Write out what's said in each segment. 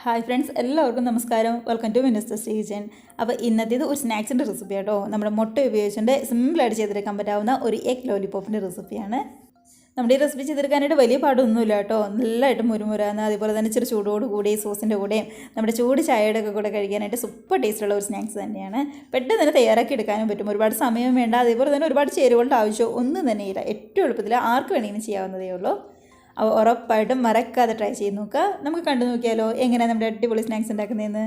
Hi friends, എല്ലാവർക്കും നമസ്കാരം. Welcome to Minnu's kitchen. അപ്പോൾ ഇന്നത്തേത് ഒരു സ്നാക്സിൻ്റെ റെസിപ്പി കേട്ടോ. നമ്മുടെ മുട്ട ഉപയോഗിച്ചുകൊണ്ട് സിമ്പിളായിട്ട് ചെയ്തെടുക്കാൻ പറ്റാവുന്ന ഒരു എഗ് ലോലിപോപ്പിൻ്റെ റെസിപ്പിയാണ്. നമ്മുടെ ഈ റെസിപ്പി ചെയ്തെടുക്കാനായിട്ട് വലിയ പാടൊന്നുമില്ല കേട്ടോ. നല്ലതായിട്ട് മുരുമുരാന്ന്, അതുപോലെ തന്നെ ഇച്ചിരി ചൂടോട് കൂടി സോസിൻ്റെ കൂടെയും നമ്മുടെ ചൂട് ചായയുടെ ഒക്കെ കൂടെ കഴിക്കാനായിട്ട് സൂപ്പർ ടേസ്റ്റുള്ള ഒരു സ്നാക്സ് തന്നെയാണ്. പെട്ടെന്ന് തന്നെ തയ്യാറാക്കി എടുക്കാനും പറ്റും. ഒരുപാട് സമയം വേണ്ട, അതേപോലെ തന്നെ ഒരുപാട് ചേരുവകളുടെ ആവശ്യം ഒന്നും തന്നെയില്ല. ഏറ്റവും എളുപ്പത്തിൽ ആർക്ക് വേണമെങ്കിലും ചെയ്യാവുന്നതേ ഉള്ളൂ. അപ്പോൾ ഉറപ്പായിട്ടും മറക്കാതെ ട്രൈ ചെയ്ത് നോക്കുക. നമുക്ക് കണ്ടു നോക്കിയാലോ എങ്ങനെയാണ് നമ്മുടെ അടിപൊളി സ്നാക്സ് ഉണ്ടാക്കുന്നതെന്ന്.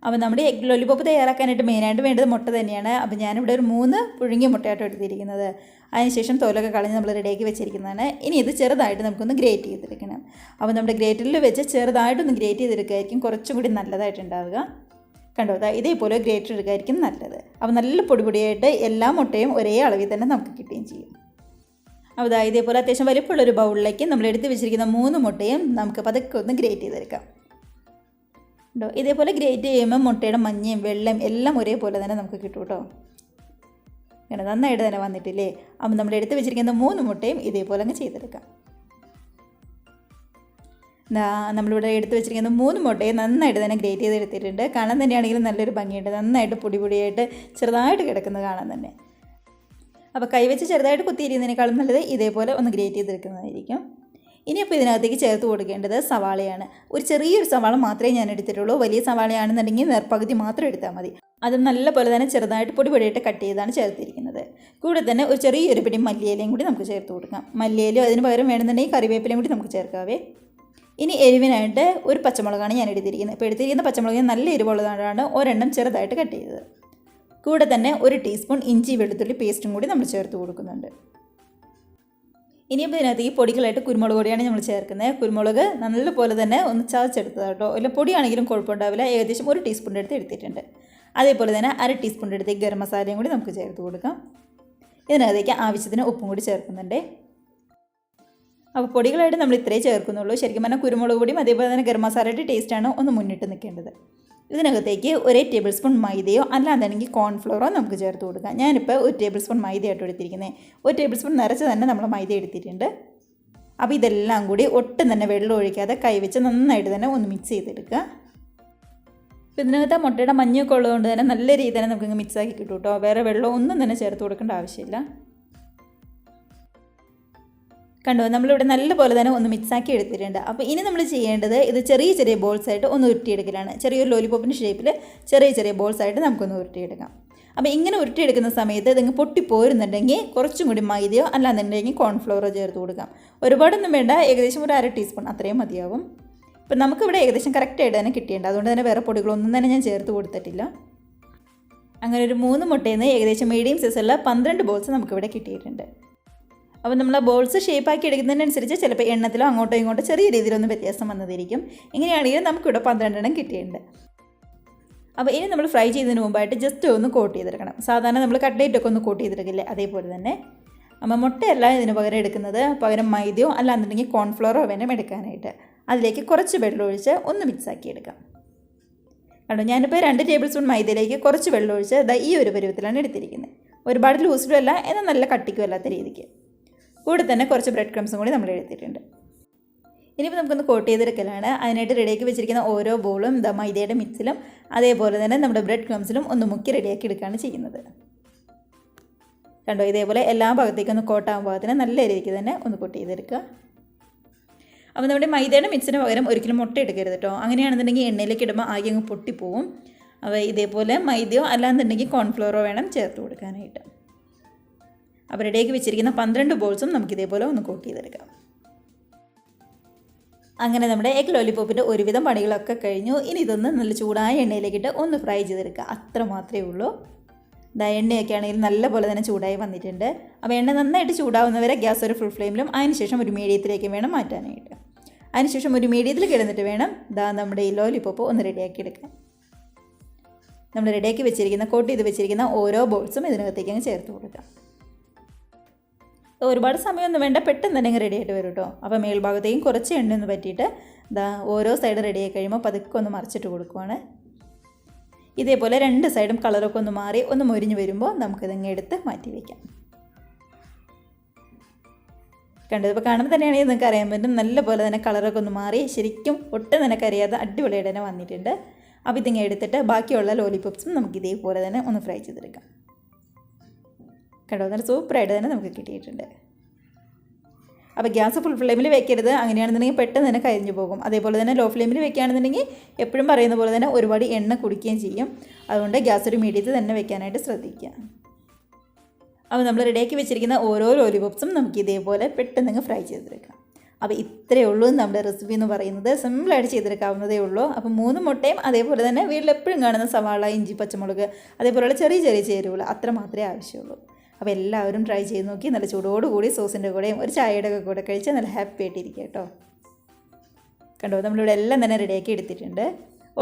അപ്പോൾ നമ്മുടെ എഗ് ലോലിപോപ്പ് തയ്യാറാക്കാനായിട്ട് മെയിനായിട്ട് വേണ്ടത് മുട്ട തന്നെയാണ്. അപ്പോൾ ഞാനിവിടെ ഒരു 3 പുഴുങ്ങിയ മുട്ടയായിട്ട് എടുത്തിരിക്കുന്നത്. അതിനുശേഷം തോലൊക്കെ കളഞ്ഞ് നമ്മൾ റെഡിയാക്കി വെച്ചിരിക്കുന്നതാണ്. ഇനി ഇത് ചെറുതായിട്ട് നമുക്കൊന്ന് ഗ്രേറ്റ് ചെയ്തെടുക്കണം. അപ്പോൾ നമ്മുടെ ഗ്രേറ്ററിൽ വെച്ച് ചെറുതായിട്ടൊന്ന് ഗ്രേറ്റ് ചെയ്തെടുക്കുകയായിരിക്കും കുറച്ചും കൂടി നല്ലതായിട്ടുണ്ടാവുക. കണ്ടോ, ഇതേപോലെ ഗ്രേറ്റർ എടുക്കുകയായിരിക്കും നല്ലത്. അപ്പോൾ നല്ല പൊടിയായിട്ട് എല്ലാ മുട്ടയും ഒരേ അളവിൽ തന്നെ നമുക്ക് കിട്ടുകയും ചെയ്യും. അപ്പോൾ ഇതേപോലെ അത്യാവശ്യം വലിപ്പമുള്ളൊരു ബൗളിലേക്ക് നമ്മൾ എടുത്ത് വെച്ചിരിക്കുന്ന 3 മുട്ടയും നമുക്ക് പതുക്കെ ഒന്ന് ഗ്രേറ്റ് ചെയ്തെടുക്കാം. കേട്ടോ, ഇതേപോലെ ഗ്രേറ്റ് ചെയ്യുമ്പോൾ മുട്ടയുടെ മഞ്ഞയും വെള്ളയും എല്ലാം ഒരേപോലെ തന്നെ നമുക്ക് കിട്ടും കേട്ടോ. കേട്ടോ, നന്നായിട്ട് തന്നെ വന്നിട്ടില്ലേ. അപ്പോൾ നമ്മൾ എടുത്ത് വെച്ചിരിക്കുന്ന 3 മുട്ടയും ഇതേപോലെ അങ്ങ് ചെയ്തെടുക്കാം. നമ്മളിവിടെ എടുത്ത് വെച്ചിരിക്കുന്ന 3 മുട്ടയും നന്നായിട്ട് തന്നെ ഗ്രേറ്റ് ചെയ്തെടുത്തിട്ടുണ്ട്. കാണാൻ തന്നെയാണെങ്കിലും നല്ലൊരു ഭംഗിയുണ്ട്. നന്നായിട്ട് പൊടിയായിട്ട് ചെറുതായിട്ട് കിടക്കുന്നത് കാണാൻ തന്നെ. അപ്പോൾ കൈവച്ച് ചെറുതായിട്ട് കുത്തിയിരിക്കുന്നതിനേക്കാളും നല്ലത് ഇതേപോലെ ഒന്ന് ഗ്രേറ്റ് ചെയ്തെടുക്കുന്നതായിരിക്കും. ഇനിയിപ്പോൾ ഇതിനകത്തേക്ക് ചേർത്ത് കൊടുക്കേണ്ടത് സവാളയാണ്. ഒരു ചെറിയൊരു സവാള മാത്രമേ ഞാൻ എടുത്തിട്ടുള്ളൂ. വലിയ സവാളയാണെന്നുണ്ടെങ്കിൽ നേർപ്പകുതി മാത്രം എടുത്താൽ മതി. അതും നല്ലപോലെ തന്നെ ചെറുതായിട്ട് പൊടിയായിട്ട് കട്ട് ചെയ്താണ് ചേർത്തിരിക്കുന്നത്. കൂടെ തന്നെ ഒരു ചെറിയൊരു പിടി മല്ലിയിലയും കൂടി നമുക്ക് ചേർത്ത് കൊടുക്കാം. മല്ലിയിലും അതിന് പകരം വേണമെന്നുണ്ടെങ്കിൽ കറിവേപ്പിലയും കൂടി നമുക്ക് ചേർക്കാവേ. ഇനി എരിവിനായിട്ട് ഒരു പച്ചമുളകാണ് ഞാൻ എടുത്തിരിക്കുന്നത്. ഇപ്പോൾ എടുത്തിരിക്കുന്ന പച്ചമുളകിന് നല്ല എരിവുള്ളതാണ്. ഒരെണ്ണം ചെറുതായിട്ട് കട്ട് ചെയ്തത്. കൂടെ തന്നെ 1 ടീസ്പൂൺ ഇഞ്ചി വെളുത്തുള്ളി പേസ്റ്റും കൂടി നമ്മൾ ചേർത്ത് കൊടുക്കുന്നുണ്ട്. ഇനിയിപ്പോൾ ഇതിനകത്ത് ഈ പൊടികളായിട്ട് കുരുമുളക് പൊടിയാണ് നമ്മൾ ചേർക്കുന്നത്. കുരുമുളക് നല്ലപോലെ തന്നെ ഒന്ന് ചതച്ചെടുത്തത് കേട്ടോ. ഇല്ല പൊടിയാണെങ്കിലും കുഴപ്പമുണ്ടാവില്ല. ഏകദേശം 1 ടീസ്പൂൺ അടുത്ത് എടുത്തിട്ടുണ്ട്. അതേപോലെ തന്നെ 1/2 ടീസ്പൂൺ അടുത്ത് ഗരം മസാലയും കൂടി നമുക്ക് ചേർത്ത് കൊടുക്കാം. ഇതിനകത്തേക്ക് ആവശ്യത്തിന് ഉപ്പും കൂടി ചേർക്കുന്നുണ്ട്. അപ്പോൾ പൊടികളായിട്ട് നമ്മൾ ഇത്രയും ചേർക്കുന്നുള്ളൂ. ശരിക്കും പറഞ്ഞാൽ കുരുമുളക് പൊടിയും അതേപോലെ തന്നെ ഗരം മസാലയുടെ ടേസ്റ്റാണ് ഒന്ന് മുന്നിട്ട് നിൽക്കേണ്ടത്. ഇതിനകത്തേക്ക് 1 ടേബിൾ സ്പൂൺ മൈദയോ അല്ലാന്നുണ്ടെങ്കിൽ കോൺഫ്ലോറോ നമുക്ക് ചേർത്ത് കൊടുക്കാം. ഞാനിപ്പോൾ 1 ടേബിൾ സ്പൂൺ മൈദയായിട്ട് എടുത്തിരിക്കുന്നത്. 1 ടേബിൾ സ്പൂൺ നിറച്ച് തന്നെ നമ്മൾ മൈദ എടുത്തിട്ടുണ്ട്. അപ്പോൾ ഇതെല്ലാം കൂടി ഒട്ടും തന്നെ വെള്ളം ഒഴിക്കാതെ കൈവച്ച് നന്നായിട്ട് തന്നെ ഒന്ന് മിക്സ് ചെയ്തെടുക്കുക. അപ്പോൾ ഇതിനകത്ത് മുട്ടയുടെ മഞ്ഞൊക്കെ ഉള്ളതുകൊണ്ട് തന്നെ നല്ല രീതിയിൽ തന്നെ നമുക്കിങ്ങ് മിക്സാക്കി കിട്ടും കേട്ടോ. വേറെ വെള്ളം ഒന്നും തന്നെ ചേർത്ത് കൊടുക്കേണ്ട ആവശ്യമില്ല. കണ്ടോ, നമ്മളിവിടെ നല്ലപോലെ തന്നെ ഒന്ന് മിക്സാക്കി എടുത്തിട്ടുണ്ട്. അപ്പോൾ ഇനി നമ്മൾ ചെയ്യേണ്ടത് ഇത് ചെറിയ ബോൾസായിട്ട് ഒന്ന് ഉരുട്ടിയെടുക്കലാണ്. ചെറിയൊരു ലോലിപോപ്പിൻ്റെ ഷേപ്പിൽ ചെറിയ ബോൾസായിട്ട് നമുക്കൊന്ന് ഉരുട്ടിയെടുക്കാം. അപ്പോൾ ഇങ്ങനെ ഉരുട്ടിയെടുക്കുന്ന സമയത്ത് ഇതിങ്ങ് പൊട്ടിപ്പോരുന്നുണ്ടെങ്കിൽ കുറച്ചും കൂടി മൈദയോ അല്ലാന്നുണ്ടെങ്കിൽ കോൺഫ്ലോറോ ചേർത്ത് കൊടുക്കാം. ഒരുപാടൊന്നും വേണ്ട, ഏകദേശം ഒരു 1/2 ടീസ്പൂൺ അത്രയും മതിയാവും. ഇപ്പം നമുക്കിവിടെ ഏകദേശം കറക്റ്റായിട്ട് തന്നെ കിട്ടിയിട്ടുണ്ട്. അതുകൊണ്ട് തന്നെ വേറെ പൊടികളൊന്നും തന്നെ ഞാൻ ചേർത്ത് കൊടുത്തിട്ടില്ല. അങ്ങനെ ഒരു 3 മുട്ടയിൽ നിന്ന് ഏകദേശം മീഡിയം സൈസുള്ള 12 ബോൾസ് നമുക്കിവിടെ കിട്ടിയിട്ടുണ്ട്. അപ്പോൾ നമ്മൾ ബോൾസ് ഷേപ്പാക്കി എടുക്കുന്നതിനനുസരിച്ച് ചിലപ്പോൾ എണ്ണത്തിലോ അങ്ങോട്ടോ ഇങ്ങോട്ടോ ചെറിയ രീതിയിലൊന്നും വ്യത്യാസം വന്നതായിരിക്കും. ഇങ്ങനെയാണെങ്കിൽ നമുക്കിവിടെ 12 എണ്ണം കിട്ടിയിട്ടുണ്ട്. അപ്പോൾ ഇനി നമ്മൾ ഫ്രൈ ചെയ്യുന്നതിന് മുമ്പായിട്ട് ജസ്റ്റ് ഒന്ന് കോട്ട് ചെയ്തെടുക്കണം. സാധാരണ നമ്മൾ കട്ട്ലേറ്റൊക്കെ ഒന്ന് കോട്ട് ചെയ്തെടുക്കില്ലേ, അതേപോലെ തന്നെ. അപ്പോൾ മുട്ടയല്ല ഇതിന് പകരം എടുക്കുന്നത്, പകരം മൈദയോ അല്ലാന്നുണ്ടെങ്കിൽ കോൺഫ്ലോറോ വേണം എടുക്കാനായിട്ട്. അതിലേക്ക് കുറച്ച് വെള്ളം ഒഴിച്ച് ഒന്ന് മിക്സാക്കി എടുക്കാം. കണ്ടോ, ഞാനിപ്പോൾ 2 ടേബിൾ സ്പൂൺ മൈദയിലേക്ക് കുറച്ച് വെള്ളം ഒഴിച്ച് ഈ ഒരു പരുവത്തിലാണ് എടുത്തിരിക്കുന്നത്. ഒരുപാട് ലൂസിലും അല്ല, എന്നാൽ നല്ല കട്ടിക്കും അല്ലാത്ത രീതിക്ക്. കൂടെ തന്നെ കുറച്ച് ബ്രെഡ് ക്രംസും കൂടി നമ്മൾ എടുത്തിട്ടുണ്ട്. ഇനിയിപ്പോൾ നമുക്കൊന്ന് കോട്ട് ചെയ്തെടുക്കലാണ്. അതിനായിട്ട് റെഡിയാക്കി വെച്ചിരിക്കുന്ന ഓരോ ബോളും മൈദയുടെ മിക്സിലും അതേപോലെ തന്നെ നമ്മുടെ ബ്രെഡ് ക്രംസിലും ഒന്ന് മുക്കി റെഡിയാക്കി എടുക്കുകയാണ് ചെയ്യുന്നത്. കണ്ടോ, ഇതേപോലെ എല്ലാ ഭാഗത്തേക്കൊന്ന് കോട്ടാകും ഭാഗത്തിന് നല്ല രീതിക്ക് തന്നെ ഒന്ന് കോട്ട് ചെയ്തെടുക്കുക. അപ്പോൾ നമ്മുടെ മൈദയുടെ മിക്സിന് പകരം ഒരിക്കലും മുട്ട എടുക്കരുത് കേട്ടോ. അങ്ങനെയാണെന്നുണ്ടെങ്കിൽ എണ്ണയിലേക്ക് ഇടുമ്പോൾ ആകെ അങ്ങ് പൊട്ടിപ്പോവും. അപ്പോൾ ഇതേപോലെ മൈദയോ അല്ലാന്നുണ്ടെങ്കിൽ കോൺഫ്ലോറോ വേണം ചേർത്ത് കൊടുക്കാനായിട്ട്. അപ്പോൾ റെഡിയാക്കി വെച്ചിരിക്കുന്ന 12 ബോൾസും നമുക്കിതേപോലെ ഒന്ന് കോട്ട് ചെയ്തെടുക്കാം. അങ്ങനെ നമ്മുടെ എഗ് ലോലിപോപ്പിൻ്റെ ഒരുവിധം പണികളൊക്കെ കഴിഞ്ഞു. ഇനി ഇതൊന്ന് നല്ല ചൂടായ എണ്ണയിലേക്കിട്ട് ഒന്ന് ഫ്രൈ ചെയ്തെടുക്കുക. അത്ര മാത്രമേ ഉള്ളൂ. എണ്ണയൊക്കെ ആണെങ്കിൽ നല്ലപോലെ തന്നെ ചൂടായി വന്നിട്ടുണ്ട്. അപ്പോൾ എണ്ണ നന്നായിട്ട് ചൂടാവുന്നവരെ ഗ്യാസ് ഒരു ഫുൾ ഫ്ലെയിമിലും അതിനുശേഷം ഒരു മീഡിയത്തിലേക്ക് വേണം മാറ്റാനായിട്ട്. അതിനുശേഷം ഒരു മീഡിയത്തിൽ കിടന്നിട്ട് വേണം നമ്മുടെ ഈ ലോലിപോപ്പ് ഒന്ന് റെഡിയാക്കി എടുക്കാം. നമ്മൾ റെഡിയാക്കി വെച്ചിരിക്കുന്ന കോട്ട് ചെയ്ത് വെച്ചിരിക്കുന്ന ഓരോ ബോൾസും ഇതിനകത്തേക്ക് അങ്ങ് ചേർത്ത് കൊടുക്കാം. ഒരുപാട് സമയമൊന്നും വേണ്ട, പെട്ടെന്ന് തന്നെ റെഡി ആയിട്ട് വരും കേട്ടോ. അപ്പോൾ മേൽഭാഗത്തേക്കും കുറച്ച് എണ്ണ ഒന്ന് പറ്റിയിട്ട് ഓരോ സൈഡ് റെഡി ആയി കഴിയുമ്പോൾ പതുക്കെ ഒന്ന് മറിച്ചിട്ട് കൊടുക്കുവാണ്. ഇതേപോലെ 2 സൈഡും കളറൊക്കെ ഒന്ന് മാറി ഒന്ന് മൊരിഞ്ഞ് വരുമ്പോൾ നമുക്കിതങ്ങ് എടുത്ത് മാറ്റി വയ്ക്കാം. കണ്ടത് ഇപ്പോൾ കാണുമ്പോൾ തന്നെയാണെങ്കിൽ നിങ്ങൾക്ക് അറിയാൻ പറ്റും നല്ലപോലെ തന്നെ കളറൊക്കെ ഒന്ന് മാറി ശരിക്കും ഒട്ടും തന്നെ കരിയാതെ അടിപൊളിയായിട്ട് തന്നെ വന്നിട്ടുണ്ട്. അപ്പോൾ ഇതിങ്ങനെ എടുത്തിട്ട് ബാക്കിയുള്ള ലോലിപോപ്സും നമുക്ക് ഇതേപോലെ തന്നെ ഒന്ന് ഫ്രൈ ചെയ്തെടുക്കാം. കണ്ടോ നല്ല സൂപ്പറായിട്ട് തന്നെ നമുക്ക് കിട്ടിയിട്ടുണ്ട്. അപ്പോൾ ഗ്യാസ് ഫുൾ ഫ്ലെയിമിൽ വെക്കരുത്, അങ്ങനെയാണെന്നുണ്ടെങ്കിൽ പെട്ടെന്ന് തന്നെ കരിഞ്ഞു പോകും. അതേപോലെ തന്നെ ലോ ഫ്ലെയിമിൽ വെക്കുകയാണെന്നുണ്ടെങ്കിൽ എപ്പോഴും പറയുന്ന പോലെ തന്നെ ഒരുപാട് എണ്ണ കുടിക്കുകയും ചെയ്യും. അതുകൊണ്ട് ഗ്യാസ് ഒരു മീഡിയത്തിൽ തന്നെ വെക്കാനായിട്ട് ശ്രദ്ധിക്കുക. അപ്പോൾ നമ്മൾ റെഡിയാക്കി വെച്ചിരിക്കുന്ന ഓരോ ലോലിപോപ്സും നമുക്ക് ഇതേപോലെ പെട്ടെന്ന് ഫ്രൈ ചെയ്തെടുക്കാം. അപ്പോൾ ഇത്രയേ ഉള്ളൂ നമ്മുടെ റെസിപ്പി എന്ന് പറയുന്നത്. സിമ്പിളായിട്ട് ചെയ്തെടുക്കാവുന്നതേ ഉള്ളൂ. അപ്പോൾ 3 മുട്ടയും അതേപോലെ തന്നെ വീട്ടിലെപ്പോഴും കാണുന്ന സവാള, ഇഞ്ചി, പച്ചമുളക് അതേപോലെയുള്ള ചെറിയ ചെറിയ ചേരുവകൾ അത്ര മാത്രമേ ആവശ്യമുള്ളൂ. അപ്പോൾ എല്ലാവരും ട്രൈ ചെയ്ത് നോക്കി നല്ല ചൂടോടുകൂടി സോസിൻ്റെ കൂടെയും ഒരു ചായയുടെ ഒക്കെ കൂടെ കഴിച്ചാൽ നല്ല ഹാപ്പി ആയിട്ടിരിക്കുക കേട്ടോ. കണ്ടോ നമ്മളിവിടെ എല്ലാം തന്നെ റെഡിയാക്കി എടുത്തിട്ടുണ്ട്.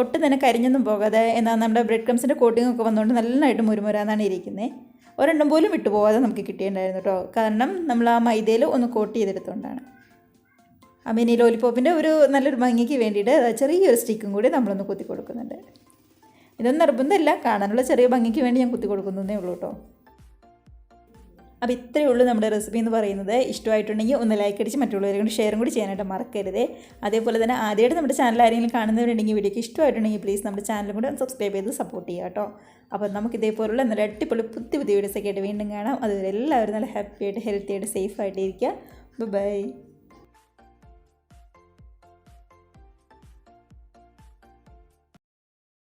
ഒട്ടും തന്നെ കരിഞ്ഞൊന്നും പോകാതെ എന്നാൽ നമ്മുടെ ബ്രെഡ് ക്രംസിൻ്റെ കോട്ടിംഗ് ഒക്കെ വന്നുകൊണ്ട് നന്നായിട്ട് മുരുമുരാന്നാണ് ഇരിക്കുന്നത്. ഒരെണ്ണം പോലും വിട്ടുപോകാതെ നമുക്ക് കിട്ടിയിട്ടുണ്ടായിരുന്നു കേട്ടോ. കാരണം നമ്മൾ ആ മൈദയിൽ ഒന്ന് കോട്ട് ചെയ്തെടുത്തുകൊണ്ടാണ്. അപ്പോൾ ഇനി ലോലിപോപ്പിൻ്റെ ഒരു നല്ലൊരു ഭംഗിക്ക് വേണ്ടിയിട്ട് ചെറിയൊരു സ്റ്റിക്കും കൂടി നമ്മളൊന്ന് കുത്തി കൊടുക്കുന്നുണ്ട്. ഇതൊന്നും നിർബന്ധമില്ല, കാണാനുള്ള ചെറിയ ഭംഗിക്ക് വേണ്ടി ഞാൻ കുത്തി കൊടുക്കുന്നതേ ഉള്ളൂ കേട്ടോ. അപ്പോൾ ഇത്രയേ ഉള്ളൂ നമ്മുടെ റെസിപ്പി എന്ന് പറയുന്നത്. ഇഷ്ടമായിട്ടുണ്ടെങ്കിൽ ഒന്ന് ലൈക്ക് അടിച്ച് മറ്റുള്ളവരെ കൊണ്ട് ഷെയറും കൂടി ചെയ്യാനായിട്ട് മറക്കരുത്. അതേപോലെ തന്നെ ആദ്യമായിട്ട് നമ്മുടെ ചാനൽ ആരെങ്കിലും കാണുന്നവരുണ്ടെങ്കിൽ വീഡിയോക്ക് ഇഷ്ടമായിട്ടുണ്ടെങ്കിൽ പ്ലീസ് നമ്മുടെ ചാനലും കൂടെ സബ്സ്ക്രൈബ് ചെയ്ത് സപ്പോർട്ട് ചെയ്യുക കേട്ടോ. അപ്പോൾ നമുക്ക് ഇതേപോലുള്ള നല്ല അടിപൊളി പുതിയ വീഡിയോസൊക്കെ ആയിട്ട് വീണ്ടും കാണാം. അതുവരെ എല്ലാവരും നല്ല ഹാപ്പി ആയിട്ട് ഹെൽത്തി ആയിട്ട് സേഫ് ആയിട്ട് ഇരിക്കുക. ബൈ.